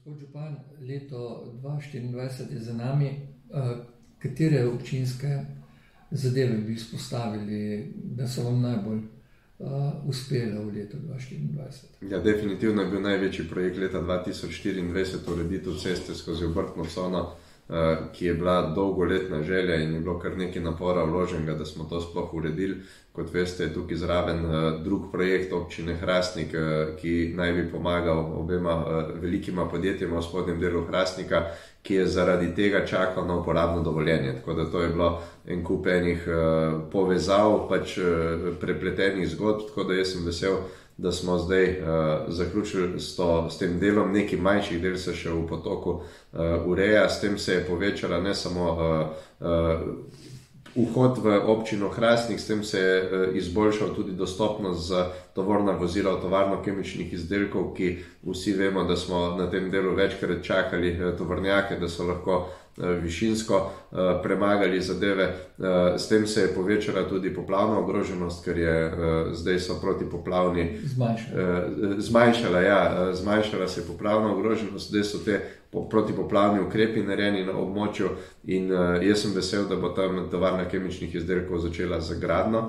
Gospod župan, leto 2024 je za nami. Katere občinske zadeve bi izpostavili, da so vam najbolj uspele v letu 2024? Ja, definitivno je bil največji projekt leta 2024 ureditev ceste skozi obrtno cono, ki je bila dolgoletna želja in je bilo kar nekaj napora vloženega, da smo to sploh uredili. Kot veste, je tukaj zraven drug projekt občine Hrastnik, ki naj bi pomagal obema velikima podjetjima v spodnjem delu Hrastnika, ki je zaradi tega čakal na uporabno dovoljenje. Tako da to je bilo en kup enih povezav, prepletenih zgodb, tako da jaz sem vesel, da smo zdaj zaključili s tem delom. Nekaj manjših del se še v potoku ureja, s tem se je povečala ne samo vhod v občino Hrastnik, s tem se je izboljšal tudi dostopnost za tovorna vozila v tovarno kemičnih izdelkov, ki vsi vemo, da smo na tem delu večkrat čakali tovornjake, da so lahko višinsko premagali zadeve. S tem se je povečala tudi poplavna ogroženost, ker je zdaj so protipoplavni zmanjšala se je poplavna ogroženost, zdaj so te protipoplavni ukrepi narejeni na območju in jaz sem vesel, da bo tam tovarna kemičnih izdelkov začela z gradnjo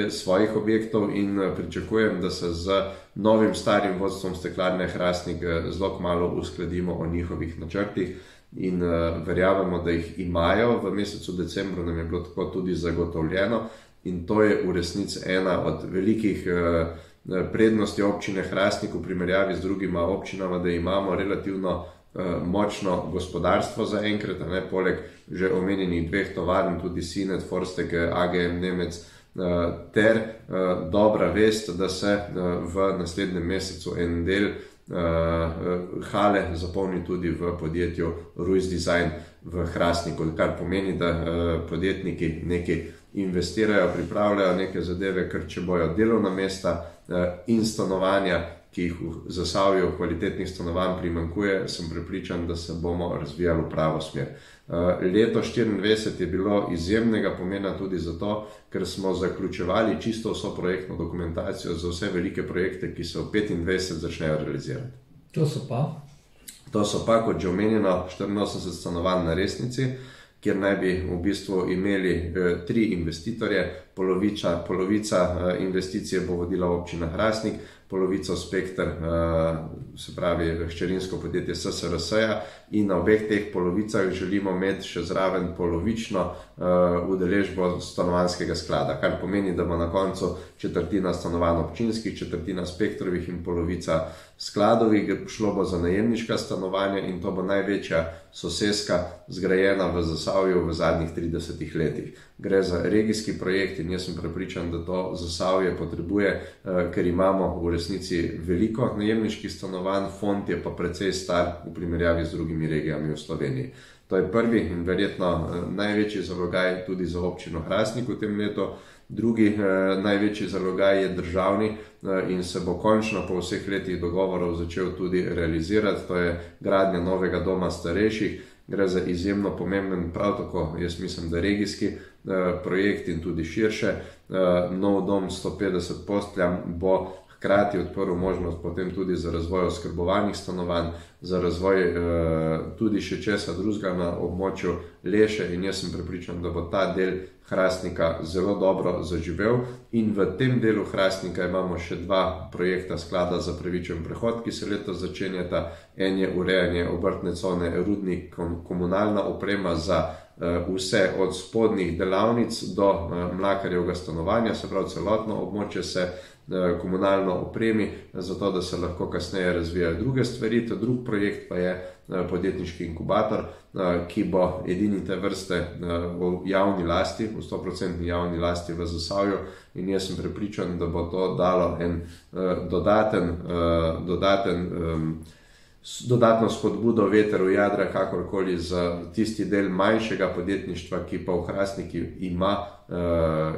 svojih objektov in pričakujem, da se z novim starim vodstvom Steklarne Hrastnik zelo kmalu uskladimo o njihovih načrtih in verjamemo, da jih imajo. V mesecu decembru nam je bilo tako tudi zagotovljeno in to je v resnici ena od velikih prednosti občine Hrastnik v primerjavi z drugima občinama, da imamo relativno močno gospodarstvo za enkrat, poleg že omenjenih dveh tovarn, tudi Sinet, Forstek, AGM Nemec, ter dobra vest, da se v naslednjem mesecu en del hale zapolni tudi v podjetju Ruiz Design v Hrastniku, kar pomeni, da podjetniki nekaj investirajo, pripravljajo neke zadeve, ker če bojo delovna mesta in stanovanja, ki jih v Zasavju kvalitetnih stanovanj primanjkuje, sem prepričan, da se bomo razvijali v pravo smer. Leto 2024 je bilo izjemnega pomena tudi zato, ker smo zaključevali čisto vso projektno dokumentacijo za vse velike projekte, ki se v 2025 začnejo realizirati. To so pa, kot že omenjeno, 84 stanovanj na Resnici, kjer naj bi v bistvu imeli 3 investitorje. Polovica investicije bo vodila občina Hrastnik, polovico Spektr, se pravi hčerinsko podjetje SSRS-ja, in na obeh teh polovicah želimo imeti še zraven polovično udeležbo stanovanjskega sklada, kar pomeni, da bo na koncu četrtina stanovanj občinskih, četrtina Spektrovih in polovica skladovih. Šlo bo za najemniška stanovanja in to bo največja soseska zgrajena v Zasavju v zadnjih 30 letih. Gre za regijski projekt in jaz sem prepričan, da to Zasavje potrebuje, ker imamo v resnici veliko najemniških stanovanj, fond je pa precej star v primerjavi z drugimi regijami v Sloveniji. To je prvi in verjetno največji zalogaj tudi za občino Hrastnik v tem letu. Drugi največji zalogaj je državni in se bo končno po vseh letih dogovorov začel tudi realizirati. To je gradnja novega doma starejših. Gre za izjemno pomemben, prav tako jaz mislim, da regijski projekt in tudi širše. Nov dom 150 postelja bo hkrati odprl možnost potem tudi za razvoj oskrbovanih stanovanj, za razvoj tudi še česa drugega na območju Leše in jaz sem prepričan, da bo ta del Hrastnika zelo dobro zaživel. In v tem delu Hrastnika imamo še 2 projekta sklada za pravičen prehod, ki se letos začenjata. En je urejanje obrtne cone Rudnik, komunalna oprema za vse od spodnjih delavnic do mlakarjevega stanovanja, se pravi celotno območje se komunalno opremi, zato da se lahko kasneje razvijajo druge stvari. To drug projekt pa je podjetniški inkubator, ki bo edini te vrste v javni lasti, v 100% javni lasti v Zasavju in jaz sem prepričan, da bo to dalo en dodatno spodbudo veter v jadra, kakorkoli za tisti del manjšega podjetništva, ki pa v Hrastniki ima,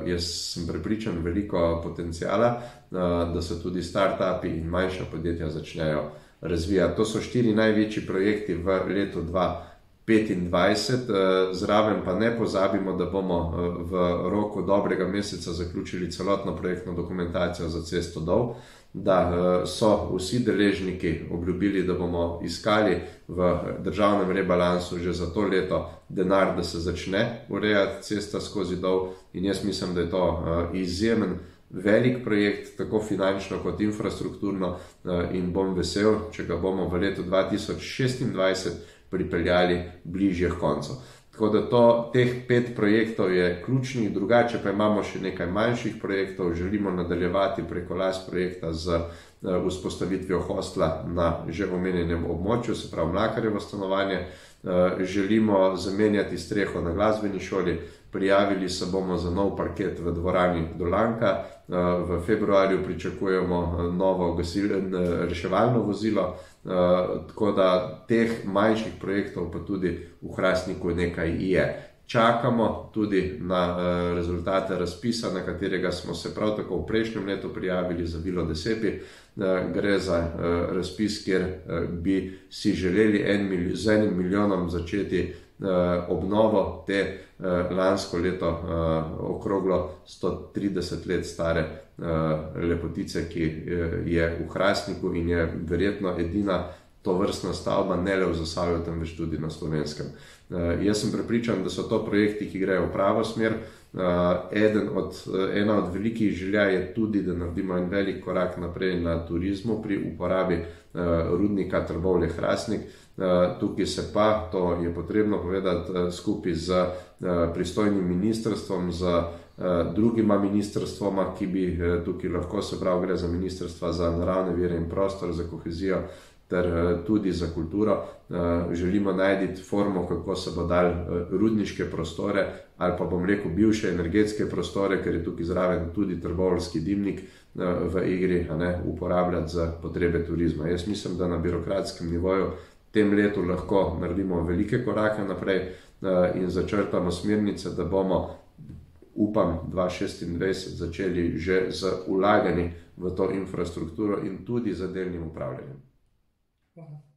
jaz sem prepričan, veliko potencijala, da se tudi start-upi in manjša podjetja začnejo razvijati. To so 4 največji projekti v letu 2025. Zraven pa ne pozabimo, da bomo v roku dobrega meseca zaključili celotno projektno dokumentacijo za cesto Dol. da so vsi deležniki obljubili, da bomo iskali v državnem rebalansu že za to leto denar, da se začne urejati cesta skozi Dol, in jaz mislim, da je to izjemen velik projekt, tako finančno kot infrastrukturno, in bom vesel, če ga bomo v letu 2026 pripeljali bližje k koncu. Tako da teh 5 projektov je ključnih, drugače pa imamo še nekaj manjših projektov. Želimo nadaljevati preko LAS projekta z vzpostavitvijo hostla na že omenjenem območju, se pravi Mlakarjevo stanovanje. Želimo zamenjati streho na glasbeni šoli, prijavili se bomo za nov parket v dvorani Dolanka, v februarju pričakujemo novo reševalno vozilo, tako da teh manjših projektov pa tudi v Hrastniku nekaj je. Čakamo tudi na rezultate razpisa, na katerega smo se prav tako v prejšnjem letu prijavili za Vilo Desepi. Gre za razpis, kjer bi si želeli z 1 milijonom začeti obnovo te lansko leto okroglo 130 let stare lepotice, ki je v Hrastniku in je verjetno edina tovrstna stavba, ne le v Zasavju, temveč tudi na Slovenskem. Jaz sem prepričan, da so to projekti, ki grejo v pravo smer. Ena od velikih želja je tudi, da naredimo en velik korak naprej na turizmu pri uporabi rudnika Trbovlje-Hrastnik. Tukaj se pa, to je potrebno povedati, skupaj z pristojnim ministrstvom, z drugima ministrstvoma, ki bi tukaj lahko, se pravi, gre za ministrstva za naravne vire in prostor, za kohezijo ter tudi za kulturo, želimo najti formo, kako se bo dal rudniške prostore ali pa bom rekel bivše energetske prostore, ker je tukaj zraven tudi trboveljski dimnik v igri, uporabljati za potrebe turizma. Jaz mislim, da na birokratskem nivoju tem letu lahko naredimo velike korake naprej in začrtamo smernice, da bomo, upam, 2026 začeli že z vlaganji v to infrastrukturo in tudi z delnim upravljanjem. Hvala.